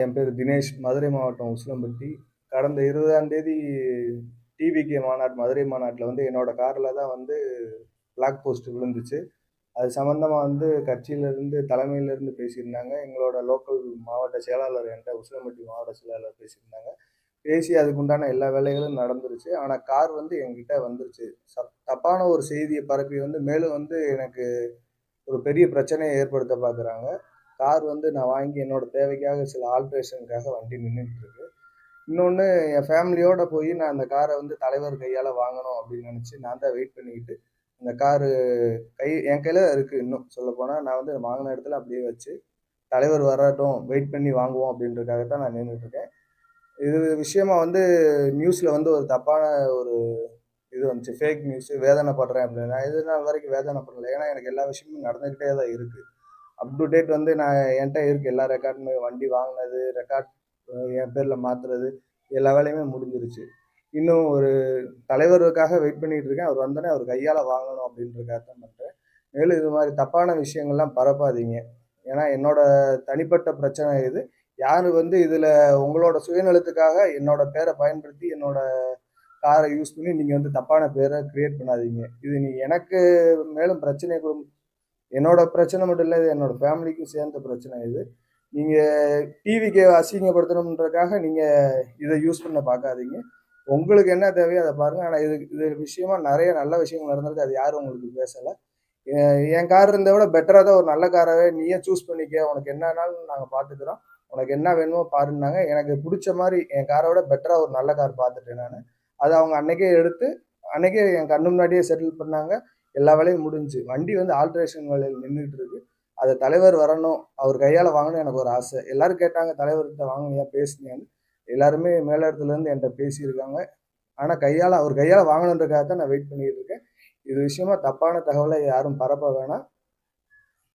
என் பேர் தினேஷ். மதுரை மாவட்டம் உசிலம்பட்டி. கடந்த 20ஆம் தேதி டிவிகே மாநாடு மதுரை மாநாட்டில் வந்து என்னோட காரில் தான் வந்து பிளாக் போஸ்ட் விழுந்துச்சு. அது சம்மந்தமா வந்து கட்சியிலேருந்து தலைமையிலேருந்து பேசியிருந்தாங்க. எங்களோட லோக்கல் மாவட்ட செயலாளர் என்கிட்ட உசிலம்பட்டி மாவட்ட செயலாளர் பேசியிருந்தாங்க. பேசி அதுக்குண்டான எல்லா வேலைகளும் நடந்துருச்சு. ஆனா கார் வந்து என்கிட்ட வந்துருச்சு. தப்பான ஒரு செய்திய பரப்பி வந்து மேலும் வந்து எனக்கு ஒரு பெரிய பிரச்சனைய ஏற்படுத்த பார்க்குறாங்க. கார் வந்து நான் வாங்கி என்னோட தேவைக்காக சில ஆல்ட்ரேஷனுக்காக வண்டி நின்னுட்டு இருக்கு. இன்னொன்னு என் ஃபேமிலியோட போய் நான் அந்த கார வந்து தலைவர் கையால வாங்கணும் அப்படின்னு நினைச்சு நான் தான் வெயிட் பண்ணிக்கிட்டு, அந்த காரு என் கையில தான் இருக்கு இன்னும் சொல்லப்போனா. நான் வந்து வாங்குன இடத்துல அப்படியே வச்சு, தலைவர் வரட்டும் வெயிட் பண்ணி வாங்குவோம் அப்படின்றதுக்காக தான் நான் நின்னுட்டு இருக்கேன். இது விஷயமா வந்து நியூஸ்ல வந்து ஒரு தப்பான ஒரு இது வந்துச்சு. ஃபேக் நியூஸ் வேதனைப்படுறேன் அப்படின்னு. நான் இது நாள் வரைக்கும் வேதனைப்படல. ஏன்னா எனக்கு எல்லா விஷயமும் நடந்துகிட்டே தான் இருக்கு. அப் டு டேட் வந்து நான் என்கிட்ட இருக்கு எல்லா ரெக்கார்டுமே. வண்டி வாங்கினது, ரெக்கார்ட் என் பேர்ல மாத்துறது, எல்லா வேலையுமே முடிஞ்சிருச்சு. இன்னும் ஒரு தலைவருக்காக வெயிட் பண்ணிட்டு இருக்கேன். அவர் வந்தோனே அவர் கையால வாங்கணும் அப்படின்றதுக்காக தான் பண்றேன். மேலும் இது மாதிரி தப்பான விஷயங்கள்லாம் பரப்பாதீங்க. ஏன்னா என்னோட தனிப்பட்ட பிரச்சனை இது. யாரு வந்து இதுல உங்களோட சுயநலத்துக்காக என்னோட பேர பயன்படுத்தி என்னோட கார யூஸ் பண்ணி நீங்க வந்து தப்பான பேர கிரியேட் பண்ணாதீங்க. இது எனக்கு மேலும் பிரச்சனைய என்னோட பிரச்சனை மட்டும் இல்ல. இது என்னோட ஃபேமிலிக்கும் சேர்ந்த பிரச்சனை இது. நீங்க டிவிக்கே அசிங்கப்படுத்தணும்ன்றதுக்காக நீங்க இத யூஸ் பண்ண பார்க்காதீங்க. உங்களுக்கு என்ன தேவையோ அத பாருங்க. ஆனா இது இது விஷயமா நெறைய நல்ல விஷயங்கள் நடந்திருக்கு. அது யாரும் உங்களுக்கு பேசல. என் கார் இருந்தத விட பெட்டரா தான் ஒரு நல்ல காராவே நீயே சூஸ் பண்ணிக்க. உனக்கு என்னனாலும் நாங்க பார்த்துக்கிறோம். உனக்கு என்ன வேணுமோ பாருன்னாங்க. எனக்கு புடிச்ச மாரி என் கார விட பெட்டரா ஒரு நல்ல கார் பார்த்துட்டேன் நானு. அத அவங்க அன்னைக்கே எடுத்து, அன்னைக்கே என் கண்ணு முன்னாடியே செட்டில் பண்ணாங்க. எல்லா வேலையும் முடிஞ்சுச்சு. வண்டி வந்து ஆல்ட்ரேஷன் வேலையில நின்னுட்டு இருக்கு. அத தலைவர் வரணும். அவர் கையால வாங்கணும்னு எனக்கு ஒரு ஆசை. எல்லாரும் கேட்டாங்க, "தலைவர்கிட்ட வாங்குனியா? பேசுனியான்னு?" எல்லாருமே மேலிடத்துல இருந்து என்ட்ட பேசியிருக்காங்க. ஆனா அவர் கையால வாங்கணுன்றதுக்காக தான் நான் வெயிட் பண்ணிட்டு இருக்கேன். இது விஷயமா தப்பான தகவல யாரும் பரப்ப வேணாம்.